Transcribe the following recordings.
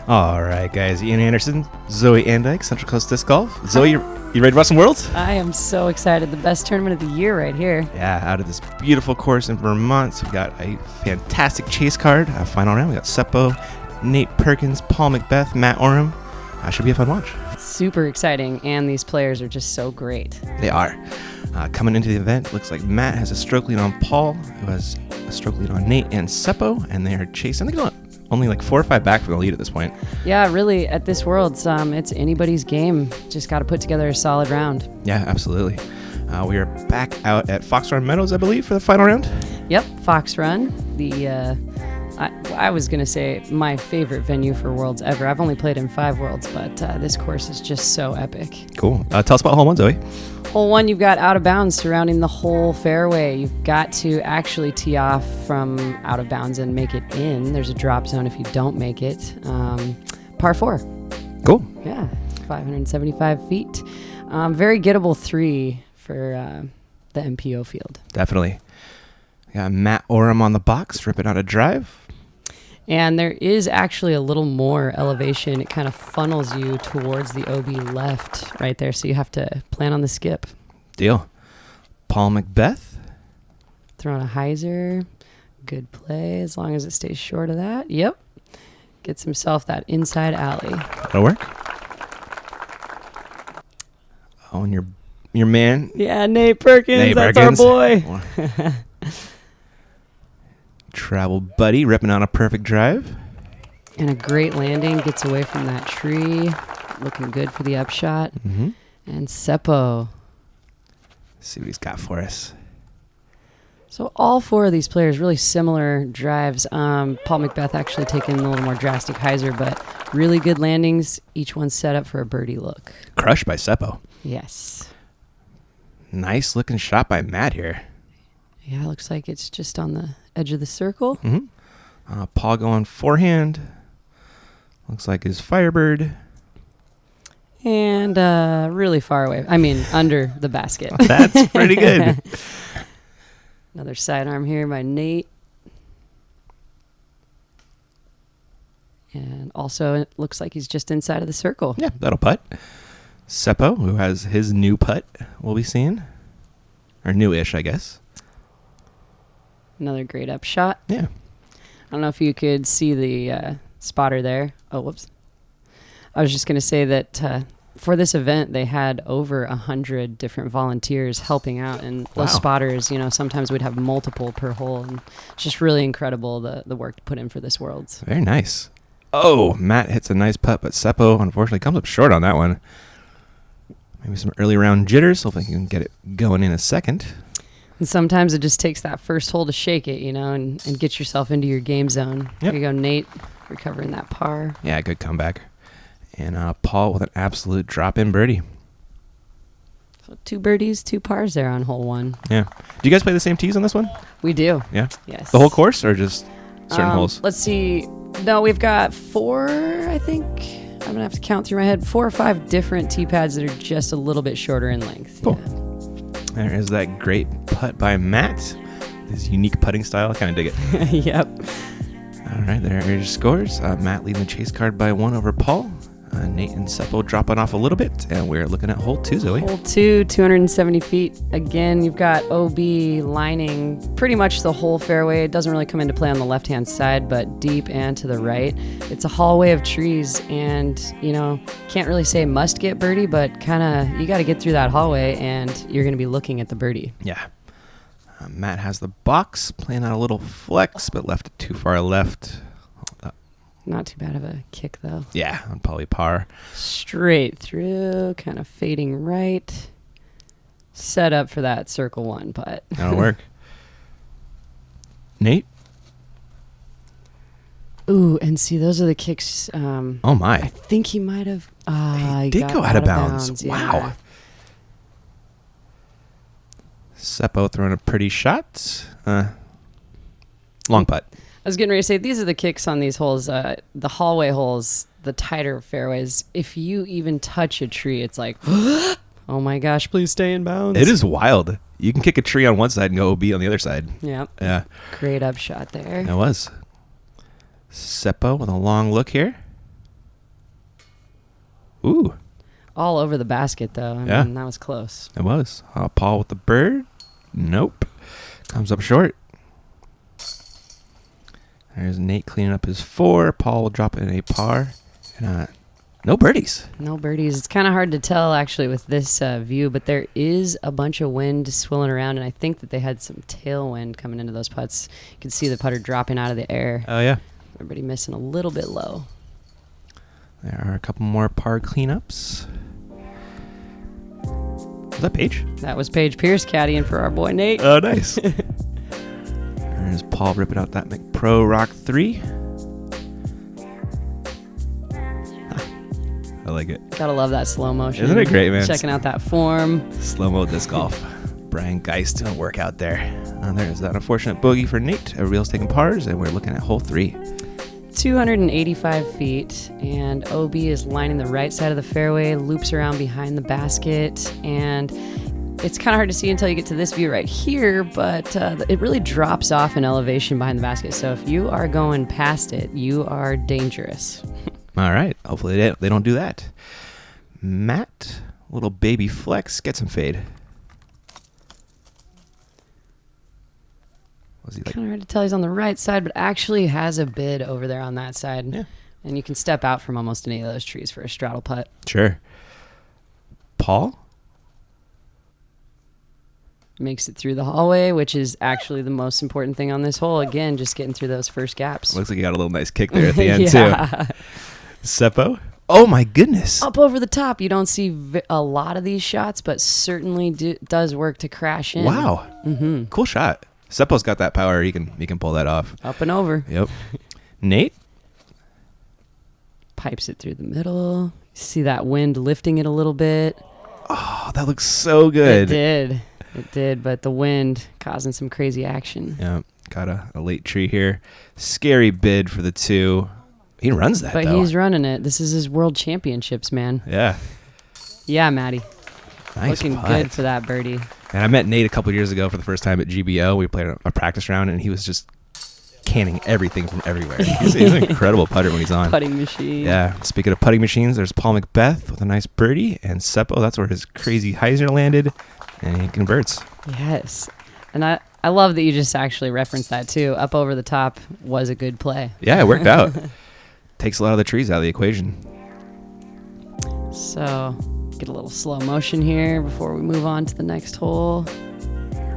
All right, guys. Ian Anderson, Zoe Andike, Central Coast Disc Golf. Zoe, you ready to run some Worlds? I am so excited. The best tournament of the year right here. Yeah, out of this beautiful course in Vermont. So we got a fantastic chase card. Final round. We got Seppo, Nate Perkins, Paul McBeth, Matt Orum. Should be a fun watch. Super exciting, and these players are just so great. They are. Coming into the event, looks like Matt has a stroke lead on Paul, who has a stroke lead on Nate and Seppo, and they are chasing. They're going only like 4 or 5 back from the lead at this point. Yeah, really, at this Worlds, it's anybody's game. Just got to put together a solid round. Yeah, absolutely. We are back out at Fox Run Meadows, I believe, for the final round. Yep, Fox Run. I was going to say my favorite venue for Worlds ever. I've only played in 5 Worlds, but this course is just so epic. Cool. Tell us about hole 1, Zoe. Hole 1, you've got out of bounds surrounding the whole fairway. You've got to actually tee off from out of bounds and make it in. There's a drop zone if you don't make it. Par 4. Cool. Yeah, 575 feet. Very gettable 3 for the MPO field. Definitely. We got Matt Orum on the box, ripping out a drive. And there is actually a little more elevation. It kind of funnels you towards the OB left right there, so you have to plan on the skip. Deal. Paul McBeth. Throwing a hyzer. Good play as long as it stays short of that. Yep. Gets himself that inside alley. That'll work. Oh, and your man. Yeah, Nate Perkins. Nate That's Perkins. our boy. Travel buddy ripping on a perfect drive. And a great landing. Gets away from that tree. Looking good for the upshot. Mm-hmm. And Seppo. Let's see what he's got for us. So all 4 of these players, really similar drives. Paul McBeth actually taking a little more drastic hyzer, but really good landings. Each one set up for a birdie look. Crushed by Seppo. Yes. Nice looking shot by Matt here. Yeah, looks like it's just on the edge of the circle. Mm-hmm. Paul going forehand. Looks like his Firebird. And really far away. I mean, under the basket. That's pretty good. Another sidearm here by Nate. And also, it looks like he's just inside of the circle. Yeah, that'll putt. Seppo, who has his new putt, we'll be seeing. Or newish, I guess. Another great up shot. Yeah. I don't know if you could see the spotter there. Oh, whoops. I was just going to say that for this event, they had over 100 different volunteers helping out. And those spotters, sometimes we'd have multiple per hole. And it's just really incredible the work to put in for this Worlds. Very nice. Oh, Matt hits a nice putt, but Seppo, unfortunately, comes up short on that one. Maybe some early round jitters. Hopefully he can get it going in a second. And sometimes it just takes that first hole to shake it, and get yourself into your game zone. Yep. There you go, Nate, recovering that par. Yeah, good comeback. And Paul with an absolute drop-in birdie. So 2 birdies, 2 pars there on hole 1. Yeah. Do you guys play the same tees on this one? We do. Yeah? Yes. The whole course or just certain holes? Let's see. No, we've got 4, I think. I'm going to have to count through my head. 4 or 5 different tee pads that are just a little bit shorter in length. Cool. Yeah. There is that great putt by Matt. His unique putting style. I kind of dig it. Yep. All right, there are your scores. Matt leading the chase card by 1 over Paul. Nate and Seppo dropping off a little bit. And we're looking at hole 2, Zoe. Hole 2, 270 feet. Again, you've got OB lining pretty much the whole fairway. It doesn't really come into play on the left-hand side, but deep and to the right. It's a hallway of trees, and, can't really say must get birdie, but kind of you got to get through that hallway, and you're going to be looking at the birdie. Yeah. Matt has the box, playing out a little flex, but left it too far left. Not too bad of a kick, though. Yeah, on probably par. Straight through, kind of fading right. Set up for that circle 1 putt. That'll work. Nate? Ooh, and see, those are the kicks. Oh, my. I think he might have. He did go out of bounds. Yeah. Wow. Seppo throwing a pretty shot. Long putt. I was getting ready to say, these are the kicks on these holes. The hallway holes, the tighter fairways. If you even touch a tree, it's like, oh my gosh, please stay in bounds. It is wild. You can kick a tree on one side and go OB on the other side. Yep. Yeah. Great upshot there. It was. Seppo with a long look here. Ooh, All over the basket, though. I mean, that was close. it was. Paul with the bird. Nope. Comes up short. There's Nate cleaning up his 4. Paul will drop in a par. And, no birdies. No birdies. It's kind of hard to tell, actually, with this view, but there is a bunch of wind swilling around, and I think that they had some tailwind coming into those putts. You can see the putter dropping out of the air. Oh, yeah. Everybody missing a little bit low. There are a couple more par cleanups. Was that Paige? That was Paige Pierce caddying for our boy Nate. Oh, nice. There's Paul ripping out that McPro Rock 3. I like it. Gotta love that slow motion. Isn't it great, man? Checking out that form. Slow-mo disc golf. Brian Geist doing work out there. There's that unfortunate bogey for Nate. Everybody taking pars, and we're looking at hole 3. 285 feet, and OB is lining the right side of the fairway, loops around behind the basket, and it's kind of hard to see until you get to this view right here, but it really drops off in elevation behind the basket. So if you are going past it, you are dangerous. All right. Hopefully they don't do that. Matt, little baby flex, get some fade. Was he like? Kind of hard to tell. He's on the right side, but actually has a bid over there on that side. Yeah. And you can step out from almost any of those trees for a straddle putt. Sure. Paul? Makes it through the hallway, which is actually the most important thing on this hole. Again, just getting through those first gaps. Looks like you got a little nice kick there at the end, yeah. too. Seppo? Oh, my goodness. Up over the top. You don't see a lot of these shots, but certainly does work to crash in. Wow. Mm-hmm. Cool shot. Seppo's got that power. He can pull that off. Up and over. Yep. Nate? Pipes it through the middle. See that wind lifting it a little bit. Oh, that looks so good. It did, but the wind causing some crazy action. Yeah. Got a late tree here. Scary bid for the 2. He runs that, but though. He's running it. This is his world championships, man. Yeah. Yeah, Maddie. Nice Looking putt. good for that birdie. And I met Nate a couple years ago for the first time at GBO. We played a practice round, and he was just canning everything from everywhere. He's an incredible putter when he's on. Putting machine. Yeah. Speaking of putting machines, there's Paul McBeth with a nice birdie, and Seppo, that's where his crazy hyzer landed, and he converts. Yes. And I love that you just actually referenced that, too. Up over the top was a good play. Yeah, it worked out. Takes a lot of the trees out of the equation. So, get a little slow motion here before we move on to the next hole.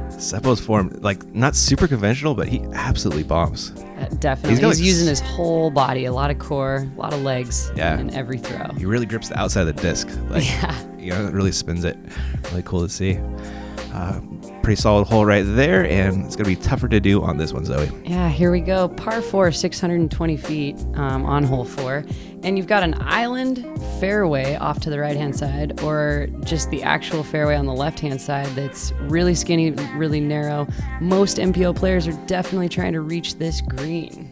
Seppo's form, like, not super conventional, but he absolutely bombs. Definitely. He's He's using his whole body, a lot of core, a lot of legs in every throw. He really grips the outside of the disc. Like, it really spins it. Really cool to see. Pretty solid hole right there, and it's going to be tougher to do on this one, Zoe. Yeah, here we go. Par 4, 620 feet on hole 4. And you've got an island fairway off to the right-hand side, or just the actual fairway on the left-hand side that's really skinny, really narrow. Most MPO players are definitely trying to reach this green.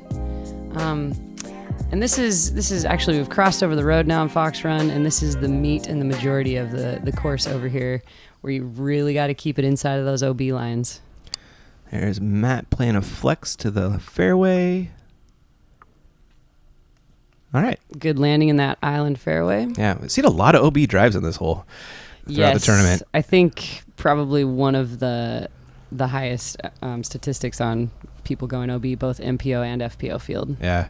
And this is actually, we've crossed over the road now in Fox Run, and this is the meat and the majority of the course over here, where you really got to keep it inside of those OB lines. There's Matt playing a flex to the fairway. All right. Good landing in that island fairway. Yeah, we've seen a lot of OB drives in this hole throughout the tournament. I think probably one of the highest statistics on people going OB, both MPO and FPO field. Yeah.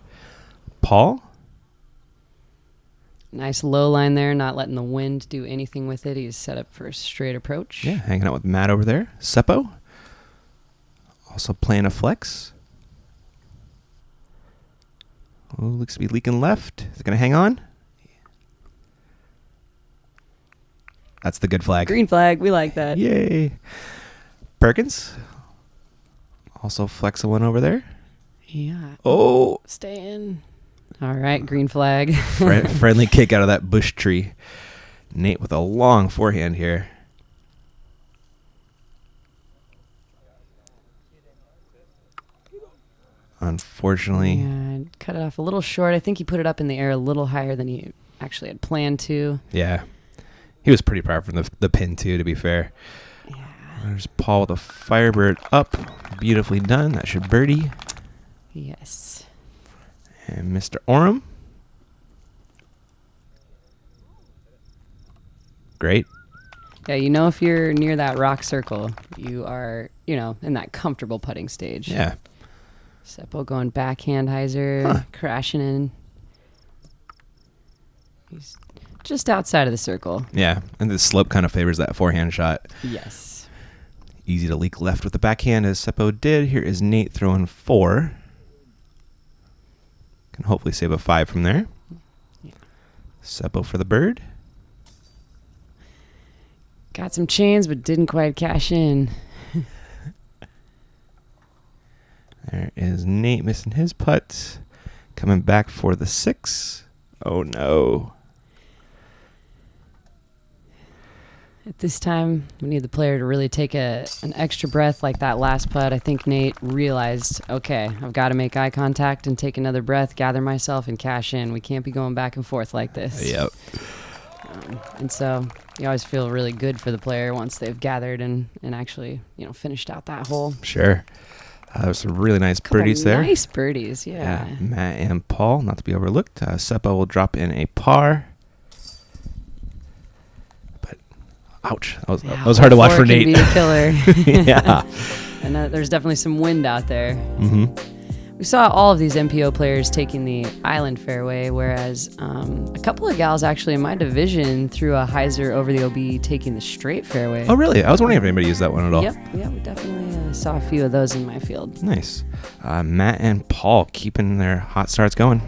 Paul? Nice low line there, not letting the wind do anything with it. He's set up for a straight approach. Yeah, hanging out with Matt over there. Seppo? Also playing a flex. Oh, looks to be leaking left. Is it going to hang on? That's the good flag. Green flag. We like that. Yay. Perkins? Also flexing one over there. Yeah. Oh. Stay in. All right, green flag. Friendly kick out of that bush tree. Nate with a long forehand here. Unfortunately. Yeah, cut it off a little short. I think he put it up in the air a little higher than he actually had planned to. Yeah. He was pretty far from the pin, too, to be fair. Yeah. There's Paul with a Firebird up. Beautifully done. That should birdie. Yes. And Mr. Orum. Great. Yeah, you know, if you're near that rock circle, you are, in that comfortable putting stage. Yeah. Seppo going backhand hyzer, crashing in. He's just outside of the circle. Yeah, and the slope kind of favors that forehand shot. Yes. Easy to leak left with the backhand, as Seppo did. Here is Nate throwing 4. Can hopefully save a 5 from there. Yeah. Seppo for the bird. Got some chains, but didn't quite cash in. There is Nate missing his putt. Coming back for the 6. Oh, no. At this time, we need the player to really take an extra breath like that last putt. I think Nate realized, okay, I've got to make eye contact and take another breath, gather myself, and cash in. We can't be going back and forth like this. Yep. And so you always feel really good for the player once they've gathered and actually, finished out that hole. Sure. There's some really nice birdies there. Nice birdies, yeah. Matt and Paul, not to be overlooked. Seppo will drop in a par. But, ouch. That was hard to watch for Nate. Can be a killer. Yeah. And there's definitely some wind out there. Mm-hmm. We saw all of these MPO players taking the island fairway, whereas a couple of gals actually in my division threw a hyzer over the OB taking the straight fairway. Oh, really? I was wondering if anybody used that one at all. Yep, we definitely saw a few of those in my field. Nice. Matt and Paul keeping their hot starts going.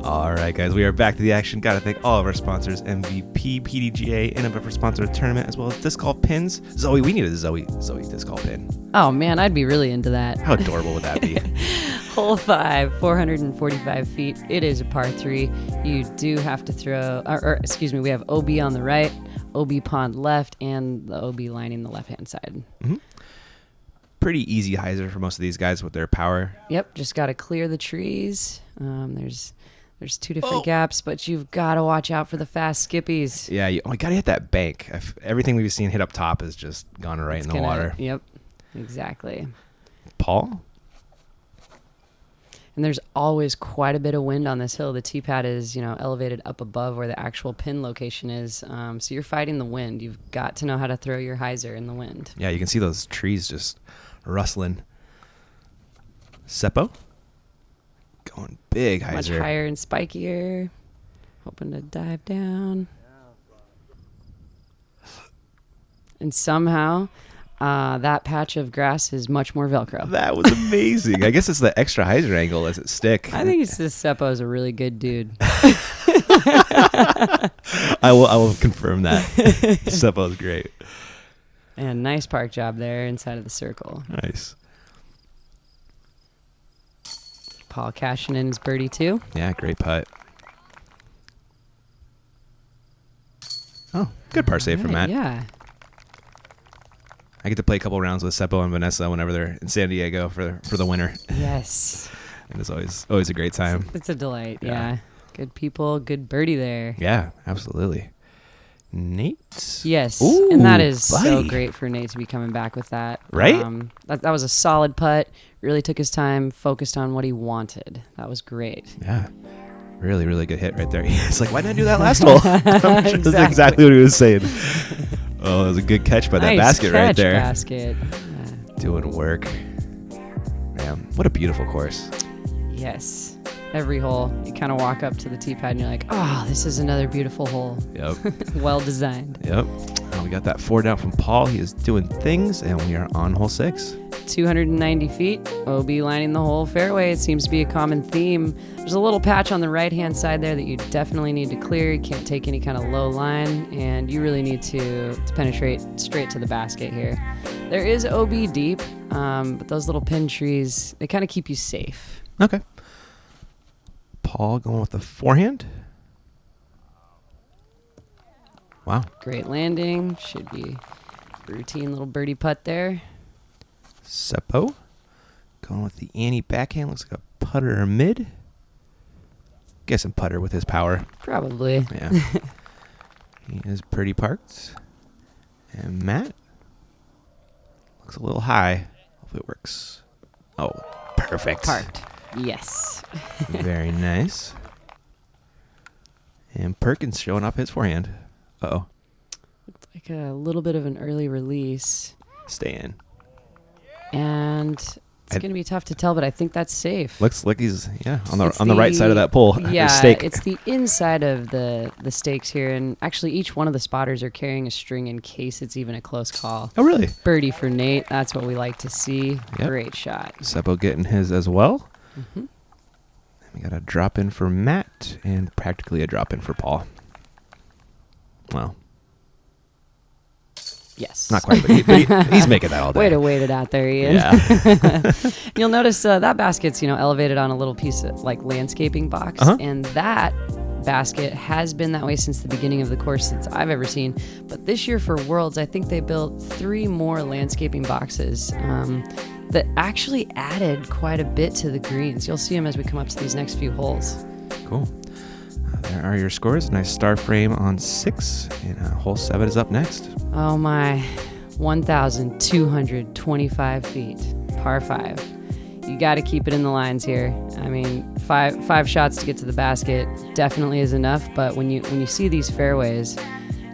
All right, guys, we are back to the action. Got to thank all of our sponsors, MVP, PDGA, and for sponsor of the tournament, as well as disc golf pins. Zoe, we need a Zoe disc golf pin. Oh, man, I'd be really into that. How adorable would that be? Hole 5, 445 feet. It is a par 3. You do have to throw, we have OB on the right, OB pond left, and the OB lining the left-hand side. Mm-hmm. Pretty easy hyzer for most of these guys with their power. Yep, just got to clear the trees. There's 2 different gaps, but you've got to watch out for the fast skippies. Yeah, you got to hit that bank. Everything we've seen hit up top has just gone right in the water. Yep, exactly. Paul? And there's always quite a bit of wind on this hill. The tee pad is, elevated up above where the actual pin location is. So you're fighting the wind. You've got to know how to throw your hyzer in the wind. Yeah, you can see those trees just rustling. Seppo? Going big hyzer. Much higher and spikier. Hoping to dive down. And somehow that patch of grass is much more Velcro. That was amazing. I guess it's the extra hyzer angle as it stick. I think it's just Seppo's a really good dude. I will confirm that. Seppo's great. And nice park job there inside of the circle. Nice. Paul cashing in his birdie too. Yeah, great putt. Oh, good par save from Matt. Yeah. I get to play a couple rounds with Seppo and Vanessa whenever they're in San Diego for the winter. Yes. And it's always a great time. It's a delight. Yeah. Good people, good birdie there. Yeah, absolutely. Nate? Yes. Ooh, and that is buddy. so great for Nate to be coming back with that. Right? That was a solid putt. Really took his time, focused on what he wanted. That was great. Yeah. Really, really good hit right there. It's like, why didn't I do that last hole? That's Exactly. exactly what he was saying. Oh, that was a good catch by that Nice basket right catch, there. Basket. Yeah. Doing work. Man, what a beautiful course. Yes. Every hole, you kind of walk up to the tee pad and you're like, oh, this is another beautiful hole. Yep. Well designed. Yep. We got that 4 down from Paul. He is doing things, and we are on hole 6. 290 feet, OB lining the whole fairway. It seems to be a common theme. There's a little patch on the right-hand side there that you definitely need to clear. You can't take any kind of low line, and you really need to penetrate straight to the basket here. There is OB deep, but those little pin trees, they kind of keep you safe. Okay. Paul going with the forehand. Wow. Great landing. Should be routine little birdie putt there. Seppo going with the Annie backhand. Looks like a putter or mid. Guessing putter with his power. Probably. Yeah. He is pretty parked. And Matt looks a little high. Hopefully it works. Oh, perfect. Parked. Yes. Very nice. And Perkins showing off his forehand. Uh-oh. Looked like a little bit of an early release. Stay in. And it's going to be tough to tell, but I think that's safe. Looks like he's on the right side of that pole. Yeah, stake. it's the inside of the stakes here, and actually each one of the spotters are carrying a string in case it's even a close call. Oh, really? Birdie for Nate. That's what we like to see. Yep. Great shot. Seppo getting his as well. Mm-hmm. We got a drop in for Matt and practically a drop in for Paul. Wow. Yes. Not quite, but he's making that all day. Way to wait it out there, Ian. Yeah. You'll notice that basket's elevated on a little piece of like landscaping box, and that basket has been that way since the beginning of the course since I've ever seen. But this year for Worlds, I think they built 3 more landscaping boxes that actually added quite a bit to the greens. You'll see them as we come up to these next few holes. Cool. There are your scores. Nice star frame on 6, and hole 7 is up next. Oh my, 1,225 feet, par 5. You got to keep it in the lines here. I mean, five shots to get to the basket definitely is enough, but when you see these fairways,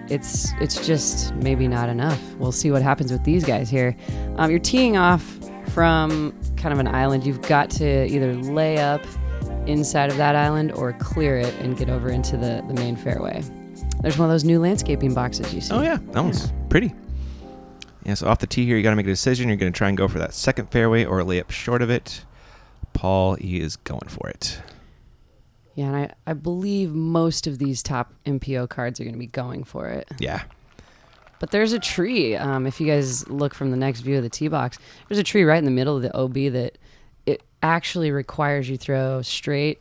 it's just maybe not enough. We'll see what happens with these guys here. You're teeing off from kind of an island. You've got to either lay up inside of that island or clear it and get over into the main fairway. There's one of those new landscaping boxes you see. Oh, yeah. That one's pretty. Yeah, so off the tee here, you got to make a decision. You're going to try and go for that second fairway or lay up short of it. Paul, he is going for it. Yeah, and I believe most of these top MPO cards are going to be going for it. Yeah. But there's a tree. If you guys look from the next view of the tee box, there's a tree right in the middle of the OB that it actually requires you throw straight,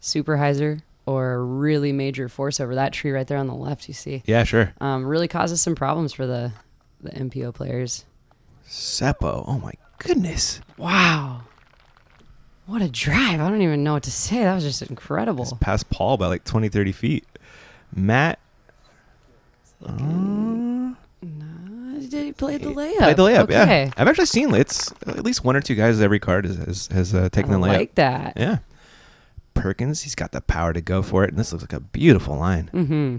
super hyzer, or a really major force over that tree right there on the left, you see. Yeah, sure. Really causes some problems for the MPO players. Seppo. Oh, my goodness. Wow. What a drive. I don't even know what to say. That was just incredible. Just past Paul by like 20, 30 feet. Matt. No, he played the layup. Played the layup, okay. yeah. I've actually seen it's at least 1 or 2 guys every card has taken the layup. I like that. Yeah. Perkins, he's got the power to go for it, and this looks like a beautiful line. Mm-hmm.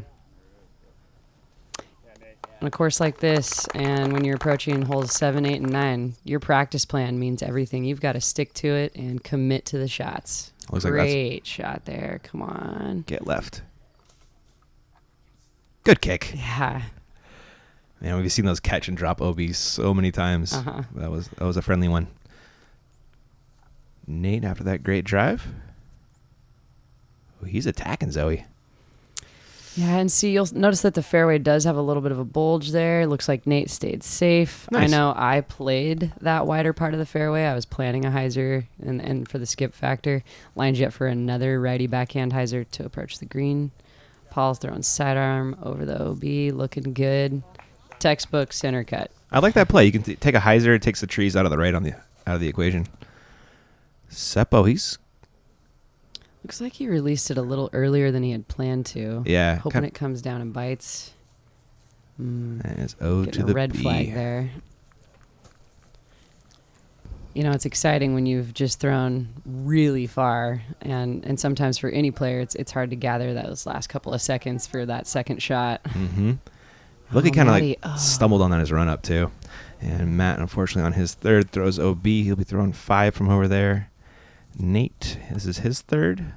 On a course like this, and when you're approaching holes 7, 8, and 9, your practice plan means everything. You've got to stick to it and commit to the shots. Looks like Great shot there. Come on. Get left. Good kick. Yeah. Man, we've seen those catch and drop OBs so many times. That was a friendly one. Nate, after that great drive. Oh, he's attacking Zoe. Yeah, and see, you'll notice that the fairway does have a little bit of a bulge there. It looks like Nate stayed safe. Nice. I know I played that wider part of the fairway. I was planning a hyzer, and for the skip factor, lined you up for another righty backhand hyzer to approach the green. Paul's throwing sidearm over the OB, looking good. Textbook center cut. I like that play. You can take a hyzer, it takes the trees out of the equation. Seppo, he's... Looks like he released it a little earlier than he had planned to. Yeah. Hoping it comes down and bites. It's O Getting to a the red B. flag there. It's exciting when you've just thrown really far, and sometimes for any player, it's hard to gather those last couple of seconds for that second shot. Mm-hmm. Look, he kind of stumbled on that his run up too. And Matt, unfortunately, on his third throws OB. He'll be throwing 5 from over there. Nate, this is his third.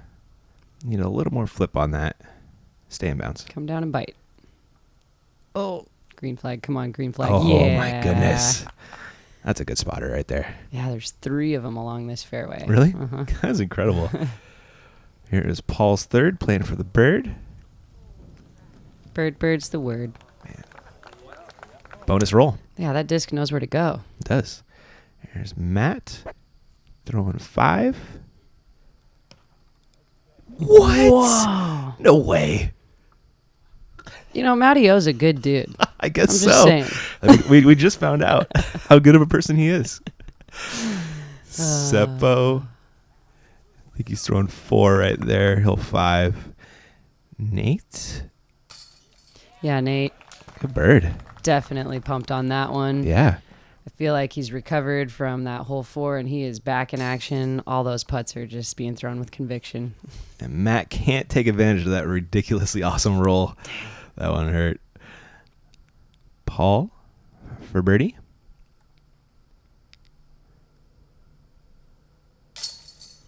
Need a little more flip on that. Stay in bounds. Come down and bite. Oh, green flag. Come on, green flag. Oh, my goodness. That's a good spotter right there. Yeah, there's 3 of them along this fairway. Really? Uh-huh. That's incredible. Here is Paul's third, playing for the bird. Bird's the word. Man. Bonus roll. Yeah, that disc knows where to go. It does. Here's Matt throwing 5. What? Whoa. No way. Matty O's a good dude. I guess I'm just saying. I mean, we just found out how good of a person he is. Seppo. I think he's throwing 4 right there. He'll 5. Nate. Yeah, Nate. Good bird. Definitely pumped on that one. Yeah. I feel like he's recovered from that hole 4 and he is back in action. All those putts are just being thrown with conviction. And Matt can't take advantage of that ridiculously awesome roll. That one hurt. Paul for birdie.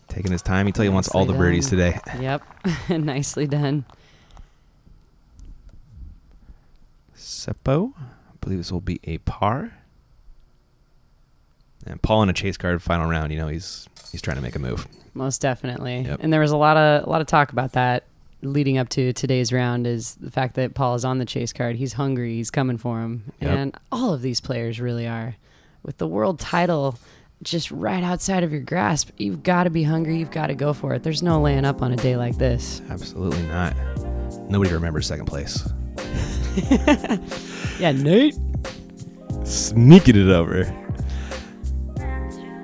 Taking his time. He tell you he wants all the birdies today. Yep. Nicely done. Seppo. I believe this will be a par. And Paul in a chase card final round. He's trying to make a move. Most definitely. Yep. And there was a lot of talk about that leading up to today's round, is the fact that Paul is on the chase card. He's hungry. He's coming for him. Yep. And all of these players really are. With the world title just right outside of your grasp, you've got to be hungry. You've got to go for it. There's no laying up on a day like this. Absolutely not. Nobody remembers second place. Yeah, Nate. Sneaking it over.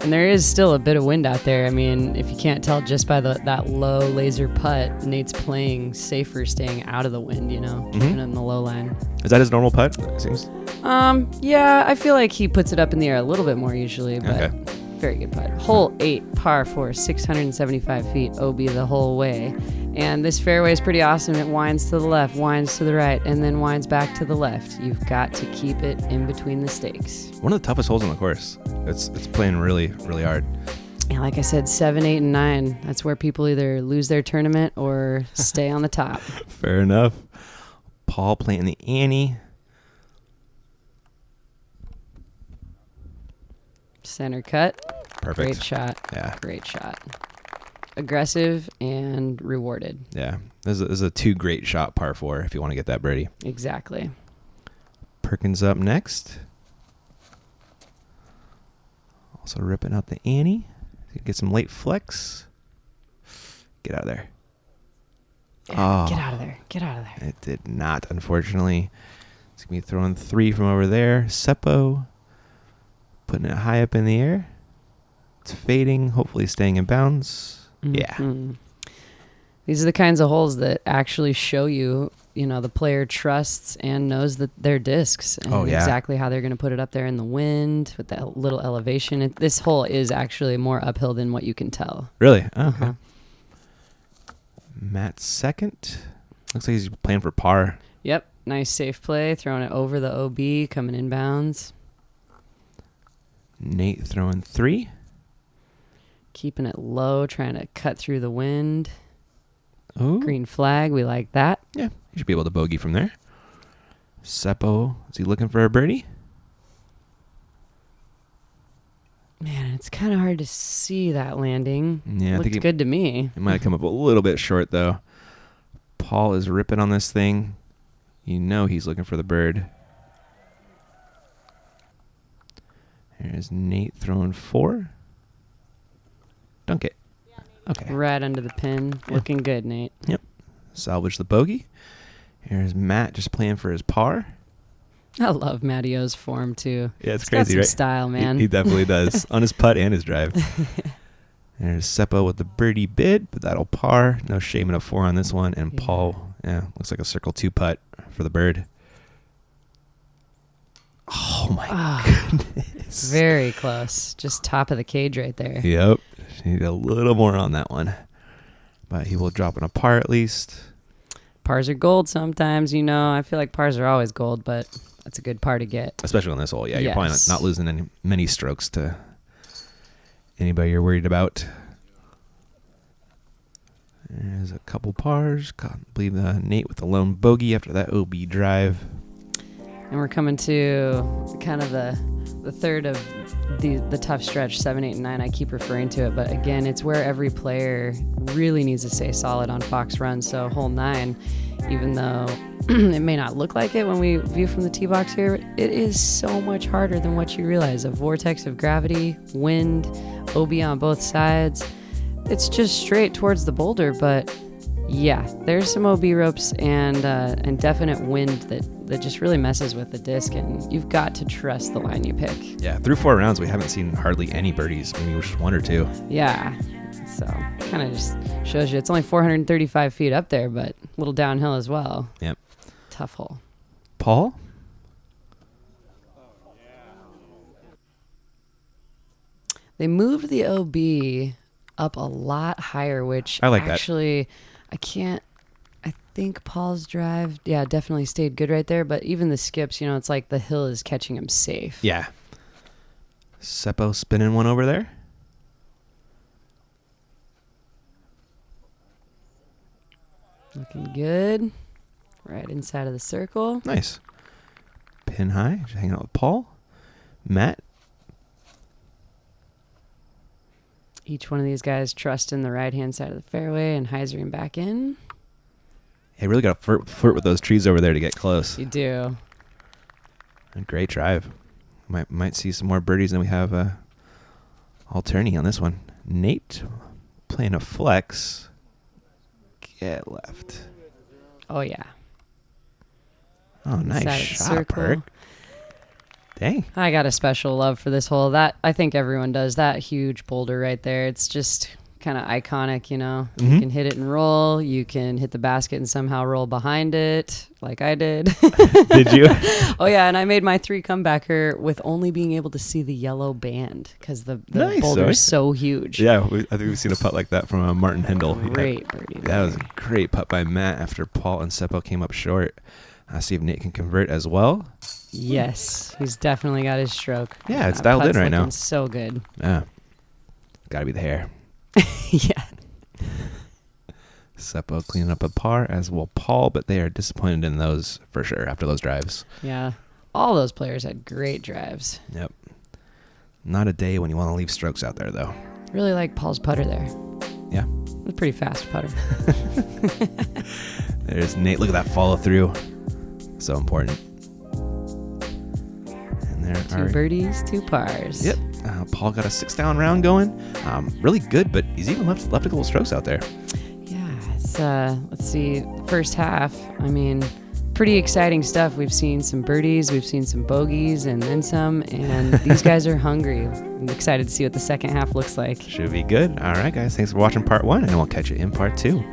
And there is still a bit of wind out there. I mean, if you can't tell just by that low laser putt, Nate's playing safer, staying out of the wind, even in the low line. Is that his normal putt? It seems. Yeah, I feel like he puts it up in the air a little bit more usually, but Okay. Very good putt. Hole 8, par 4, 675 feet, OB the whole way. And this fairway is pretty awesome. It winds to the left, winds to the right, and then winds back to the left. You've got to keep it in between the stakes. One of the toughest holes on the course. It's playing really, really hard. And like I said, 7, 8, and 9. That's where people either lose their tournament or stay on the top. Fair enough. Paul playing the ante. Center cut. Perfect. Great shot. Yeah. Great shot. Aggressive and rewarded. Yeah. This is a 2 great shot par 4 if you want to get that birdie. Exactly. Perkins up next. Also ripping out the ante. Get some late flex. Get out of there. Yeah, Get out of there. Get out of there. It did not, unfortunately. It's going to be throwing 3 from over there. Seppo putting it high up in the air. It's fading, hopefully staying in bounds. Mm-hmm. Yeah. These are the kinds of holes that actually show you, the player trusts and knows that they're discs and exactly how they're going to put it up there in the wind with that little elevation. This hole is actually more uphill than what you can tell. Really? Okay. Uh-huh. Matt's second. Looks like he's playing for par. Yep. Nice safe play. Throwing it over the OB, coming in bounds. Nate throwing 3. Keeping it low, trying to cut through the wind. Ooh. Green flag. We like that. Yeah, you should be able to bogey from there. Seppo, is he looking for a birdie? Man, it's kind of hard to see that landing. Yeah, Looked good to me. It might have come up a little bit short, though. Paul is ripping on this thing. He's looking for the bird. Here's Nate throwing 4. Dunk it. Okay. Right under the pin. Yeah. Looking good, Nate. Yep. Salvage the bogey. Here's Matt just playing for his par. I love Matty O's form, too. Yeah, it's He's crazy, got some right? style, man. He definitely does. On his putt and his drive. There's Seppo with the birdie bid, but that'll par. No shame in a 4 on this one. And Paul, looks like a circle 2 putt for the bird. Oh, my goodness. Nice. Very close. Just top of the cage right there. Yep. Need a little more on that one. But he will drop in a par at least. Pars are gold sometimes, you know. I feel like pars are always gold, but that's a good par to get. Especially on this hole. Yeah, you're probably Yes. not losing many strokes to anybody you're worried about. There's a couple pars. I believe Nate with the lone bogey after that OB drive. And we're coming to kind of the third of the tough stretch, 7, 8, and 9. I keep referring to it, but again, it's where every player really needs to stay solid on Fox Run. So hole 9, even though it may not look like it when we view from the tee box here, it is so much harder than what you realize. A vortex of gravity, wind, OB on both sides. It's just straight towards the boulder, but yeah, there's some OB ropes and definite wind that just really messes with the disc, and you've got to trust the line you pick. Yeah, through 4 rounds, we haven't seen hardly any birdies. Maybe just 1 or 2. Yeah, so kind of just shows you it's only 435 feet up there, but a little downhill as well. Yep. Tough hole. Paul? They moved the OB up a lot higher, which I like actually I think Paul's drive, yeah, definitely stayed good right there. But even the skips, you know, it's like the hill is catching him safe. Yeah. Seppo spinning one over there. Looking good. Right inside of the circle. Nice. Pin high. Just hanging out with Paul. Matt. Each one of these guys trusting the right-hand side of the fairway and hyzering back in. Hey, really got to flirt with those trees over there to get close. You do. A great drive. Might see some more birdies than we have all tourney on this one. Nate playing a flex. Get left. Oh, yeah. Oh, nice Inside of the shot, circle. Perk. Dang. I got a special love for this hole. That I think everyone does. That huge boulder right there. It's just kind of iconic, you know. Mhm. You can hit it and roll. You can hit the basket and somehow roll behind it, like I did. Did you? Oh yeah, and I made my 3 comebacker with only being able to see the yellow band because the Nice, boulder eh? is so huge. Yeah, I think we've seen a putt like that from Martin Hindle. Great birdie. That was a great putt by Matt after Paul and Seppo came up short. See if Nate can convert as well. Yes, he's definitely got his stroke. Yeah, it's That dialed in putt's right now. looking so good. Yeah. Got to be the hair. Yeah. Seppo cleaning up a par, as will Paul, but they are disappointed in those for sure after those drives. Yeah. All those players had great drives. Yep. Not a day when you want to leave strokes out there, though. Really like Paul's putter there. Yeah. A pretty fast putter. There's Nate. Look at that follow through. So important. And there 2 are birdies, 2 pars. Yep. Paul got a 6-down round going. Really good, but he's even left a couple strokes out there. Yeah. It's, let's see. First half, I mean, pretty exciting stuff. We've seen some birdies, we've seen some bogeys, and then some. And these guys are hungry. I'm excited to see what the second half looks like. Should be good. All right, guys. Thanks for watching part 1, and we'll catch you in part 2.